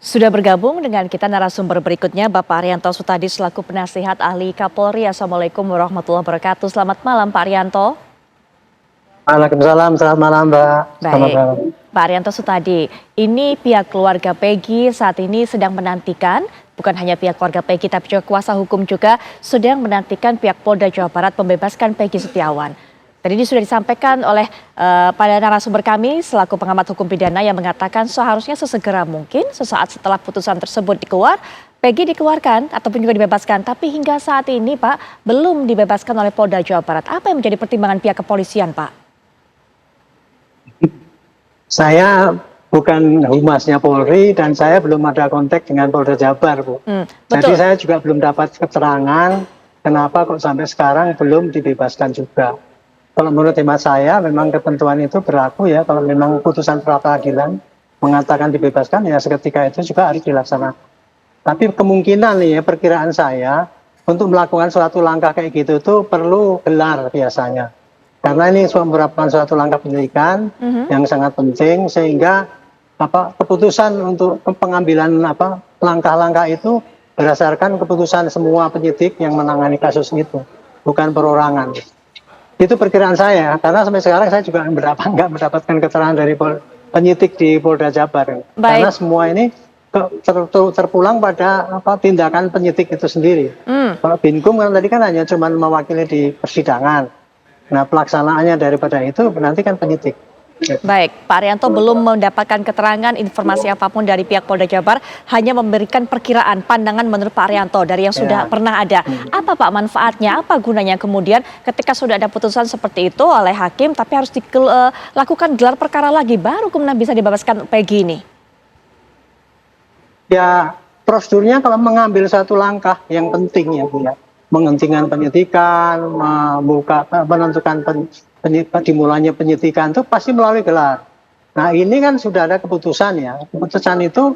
Sudah bergabung dengan kita narasumber berikutnya Bapak Arianto Sutadi selaku penasihat ahli Kapolri. Assalamualaikum warahmatullahi wabarakatuh. Selamat malam Pak Arianto. Waalaikumsalam, selamat malam Mbak. Selamat Baik, malam. Pak Arianto Sutadi, ini pihak keluarga Peggy saat ini sedang menantikan, bukan hanya pihak keluarga Peggy tapi juga kuasa hukum juga sedang menantikan pihak Polda Jawa Barat membebaskan Peggy Setiawan. Tadi ini sudah disampaikan oleh pada narasumber kami selaku pengamat hukum pidana yang mengatakan seharusnya sesegera mungkin sesaat setelah putusan tersebut dikeluar, Peggy dikeluarkan ataupun juga dibebaskan. Tapi hingga saat ini Pak belum dibebaskan oleh Polda Jawa Barat. Apa yang menjadi pertimbangan pihak kepolisian Pak? Saya bukan humasnya Polri dan saya belum ada kontak dengan Polda Jabar, Bu. Jadi saya juga belum dapat keterangan kenapa kok sampai sekarang belum dibebaskan juga. Kalau menurut hemat saya memang ketentuan itu berlaku ya, kalau memang putusan pra peradilan mengatakan dibebaskan ya seketika itu juga harus dilaksanakan. Tapi kemungkinan nih ya, perkiraan saya untuk melakukan suatu langkah kayak gitu tuh perlu gelar biasanya. Karena ini merupakan suatu langkah penyidikan yang sangat penting sehingga keputusan untuk pengambilan langkah-langkah itu berdasarkan keputusan semua penyidik yang menangani kasus itu, bukan perorangan. Itu perkiraan saya, karena sampai sekarang saya juga nggak mendapatkan keterangan dari penyidik di Polda Jabar. Karena semua ini terpulang pada tindakan penyidik itu sendiri. Kalau Binkum kan tadi kan hanya cuma mewakili di persidangan. Nah pelaksanaannya daripada itu nanti kan penyidik. Baik, Pak Arianto belum mendapatkan keterangan informasi apapun dari pihak Polda Jabar, hanya memberikan perkiraan pandangan menurut Pak Arianto dari yang sudah pernah ada. Apa Pak manfaatnya, apa gunanya kemudian ketika sudah ada putusan seperti itu oleh hakim tapi harus dilakukan gelar perkara lagi baru kemudian bisa dibebaskan Peggy ini? Ya prosedurnya kalau mengambil satu langkah yang penting ya Bu ya, menghentikan penyidikan, menentukan dimulainya penyidikan itu pasti melalui gelar. Nah ini kan sudah ada keputusan ya, keputusan itu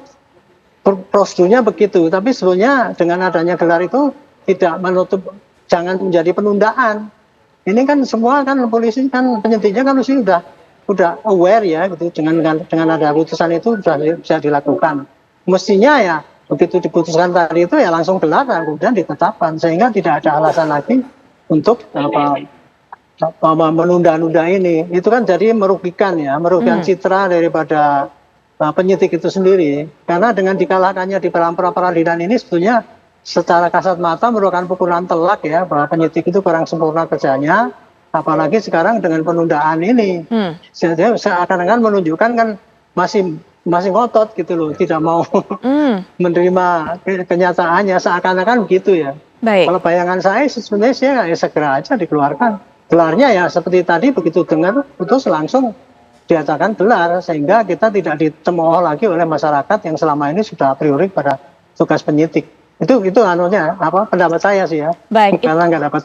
prosedurnya begitu, tapi sebenarnya dengan adanya gelar itu tidak menutup, jangan menjadi penundaan. Ini kan semua kan polisi kan penyidiknya kan mesti udah aware ya gitu, dengan ada keputusan itu sudah bisa dilakukan. Mestinya ya begitu diputuskan tadi itu ya langsung gelar dan kemudian ditetapkan sehingga tidak ada alasan lagi untuk menunda-nunda ini. Itu kan jadi merugikan citra daripada penyidik itu sendiri, karena dengan dikalahkannya di pra peradilan ini sebetulnya secara kasat mata merupakan pukulan telak ya, bahwa penyidik itu kurang sempurna kerjanya, apalagi sekarang dengan penundaan ini. Jadi seakan-akan menunjukkan kan masih ngotot gitu loh, tidak mau menerima kenyataannya, seakan-akan begitu ya. Baik. Kalau bayangan saya sebenarnya saya segera aja dikeluarkan. Gelarnya ya seperti tadi, begitu dengar putus langsung dinyatakan gelar sehingga kita tidak dicemooh lagi oleh masyarakat yang selama ini sudah a priori pada tugas penyidik. Itu pendapat saya sih ya. Baik. Karena nggak dapat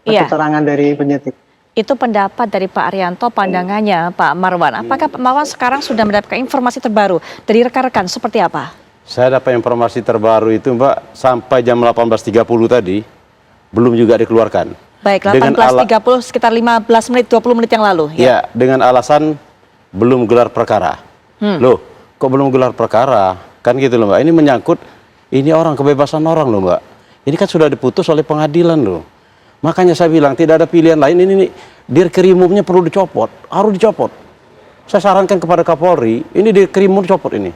keterangan dari penyidik. Itu pendapat dari Pak Arianto, pandangannya Pak Marwan. Apakah Pak Marwan sekarang sudah mendapatkan informasi terbaru dari rekan-rekan seperti apa? Saya dapat informasi terbaru itu Mbak, sampai jam 18.30 tadi belum juga dikeluarkan. Baik, 18.30 sekitar 15 menit, 20 menit yang lalu. Ya, dengan alasan belum gelar perkara. Loh, kok belum gelar perkara? Kan gitu loh Mbak, ini menyangkut, ini orang kebebasan orang loh Mbak. Ini kan sudah diputus oleh pengadilan loh. Makanya saya bilang tidak ada pilihan lain, ini Dirkrimumnya perlu dicopot, harus dicopot. Saya sarankan kepada Kapolri, ini Dirkrimum dicopot ini.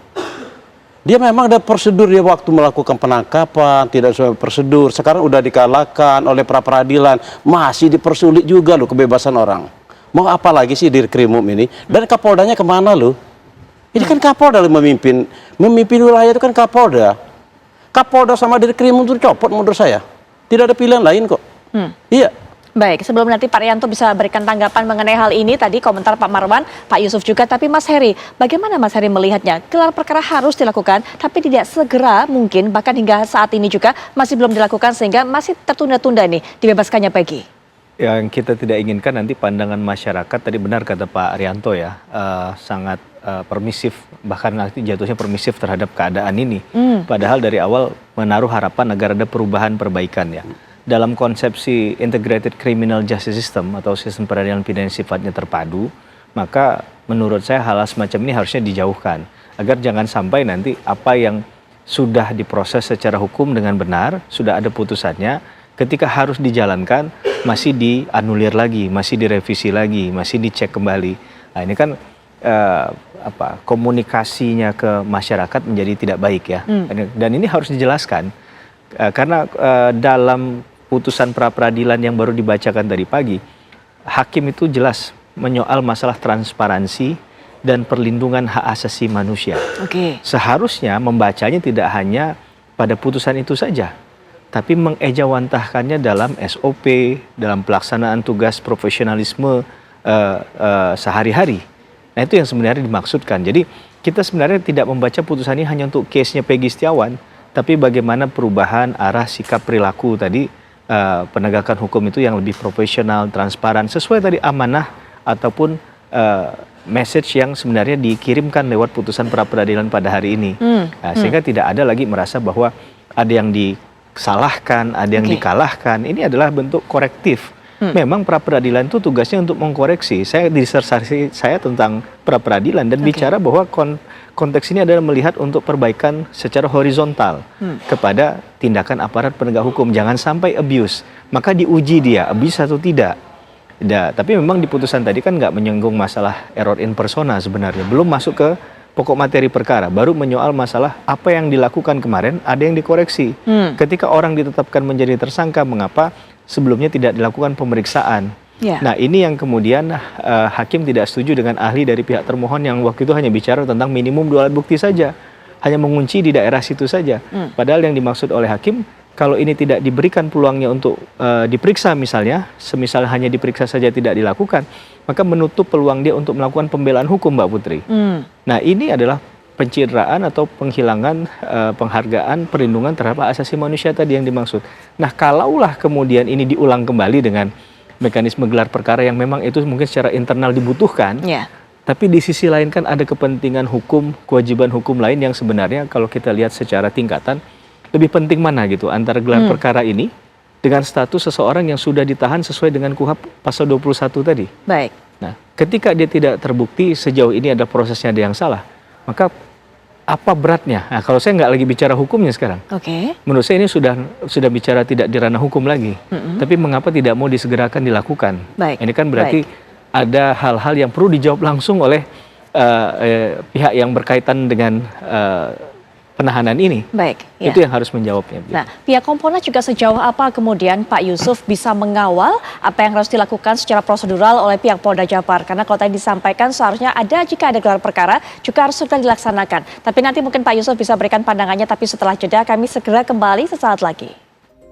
Dia memang ada prosedur dia waktu melakukan penangkapan, tidak sesuai prosedur. Sekarang udah dikalahkan oleh pra peradilan, masih dipersulit juga loh kebebasan orang. Mau apa lagi sih Dirkrimum ini? Dan Kapoldanya kemana loh? Ini kan Kapolda memimpin wilayah itu kan Kapolda. Kapolda sama Dirkrimum itu copot menurut saya. Tidak ada pilihan lain kok. Iya. Baik, sebelum nanti Pak Arianto bisa berikan tanggapan mengenai hal ini, tadi komentar Pak Marwan, Pak Yusuf juga, tapi Mas Heri, bagaimana Mas Heri melihatnya? Gelar perkara harus dilakukan, tapi tidak segera mungkin, bahkan hingga saat ini juga masih belum dilakukan, sehingga masih tertunda-tunda nih dibebaskannya Peggy. Yang kita tidak inginkan nanti pandangan masyarakat, tadi benar kata Pak Arianto ya, sangat permisif, bahkan nanti jatuhnya permisif terhadap keadaan ini. Padahal dari awal menaruh harapan agar ada perubahan perbaikan ya. Dalam konsepsi Integrated Criminal Justice System atau sistem peradilan pidana sifatnya terpadu, maka menurut saya hal semacam ini harusnya dijauhkan agar jangan sampai nanti apa yang sudah diproses secara hukum dengan benar, sudah ada putusannya, ketika harus dijalankan masih dianulir lagi, masih direvisi lagi, masih dicek kembali. Nah, ini kan komunikasinya ke masyarakat menjadi tidak baik ya. Dan ini harus dijelaskan karena dalam putusan pra peradilan yang baru dibacakan tadi pagi, hakim itu jelas menyoal masalah transparansi dan perlindungan hak asasi manusia. Seharusnya membacanya tidak hanya pada putusan itu saja, tapi mengejawantahkannya dalam SOP, dalam pelaksanaan tugas profesionalisme sehari-hari. Nah, itu yang sebenarnya dimaksudkan. Jadi kita sebenarnya tidak membaca putusan ini hanya untuk case-nya Peggy Setiawan, tapi bagaimana perubahan arah sikap perilaku tadi, penegakan hukum itu yang lebih profesional, transparan, sesuai tadi amanah ataupun message yang sebenarnya dikirimkan lewat putusan pra peradilan pada hari ini. Sehingga tidak ada lagi merasa bahwa ada yang disalahkan, ada yang dikalahkan. Ini adalah bentuk korektif. Memang pra peradilan itu tugasnya untuk mengkoreksi. Saya disertasi saya tentang pra peradilan dan bicara bahwa konteks ini adalah melihat untuk perbaikan secara horizontal kepada tindakan aparat penegak hukum. Jangan sampai abuse. Maka diuji dia, abuse atau tidak. Tapi memang di putusan tadi kan nggak menyinggung masalah error in persona sebenarnya. Belum masuk ke pokok materi perkara. Baru menyoal masalah apa yang dilakukan kemarin, ada yang dikoreksi. Ketika orang ditetapkan menjadi tersangka, mengapa sebelumnya tidak dilakukan pemeriksaan? Nah, ini yang kemudian hakim tidak setuju dengan ahli dari pihak termohon yang waktu itu hanya bicara tentang minimum 2 alat bukti saja. Hanya mengunci di daerah situ saja. Padahal yang dimaksud oleh hakim, kalau ini tidak diberikan peluangnya untuk diperiksa misalnya, semisal hanya diperiksa saja tidak dilakukan, maka menutup peluang dia untuk melakukan pembelaan hukum, Mbak Putri. Nah, ini adalah pencitraan atau penghilangan penghargaan perlindungan terhadap hak asasi manusia tadi yang dimaksud. Nah, kalaulah kemudian ini diulang kembali dengan mekanisme gelar perkara yang memang itu mungkin secara internal dibutuhkan, tapi di sisi lain kan ada kepentingan hukum, kewajiban hukum lain yang sebenarnya kalau kita lihat secara tingkatan, lebih penting mana gitu antara gelar perkara ini dengan status seseorang yang sudah ditahan sesuai dengan KUHP pasal 21 tadi. Baik. Nah, ketika dia tidak terbukti sejauh ini ada prosesnya ada yang salah, maka apa beratnya? Nah, kalau saya nggak lagi bicara hukumnya sekarang. Menurut saya ini sudah bicara tidak di ranah hukum lagi. Tapi mengapa tidak mau disegerakan dilakukan? Ini kan berarti ada hal-hal yang perlu dijawab langsung oleh pihak yang berkaitan dengan penahanan ini. Itu yang harus menjawabnya. Nah, pihak Kompolnas juga sejauh apa kemudian Pak Yusuf bisa mengawal apa yang harus dilakukan secara prosedural oleh pihak Polda Jabar? Karena kalau tadi disampaikan seharusnya jika ada gelar perkara juga harus segera dilaksanakan. Tapi nanti mungkin Pak Yusuf bisa berikan pandangannya, tapi setelah jeda kami segera kembali sesaat lagi.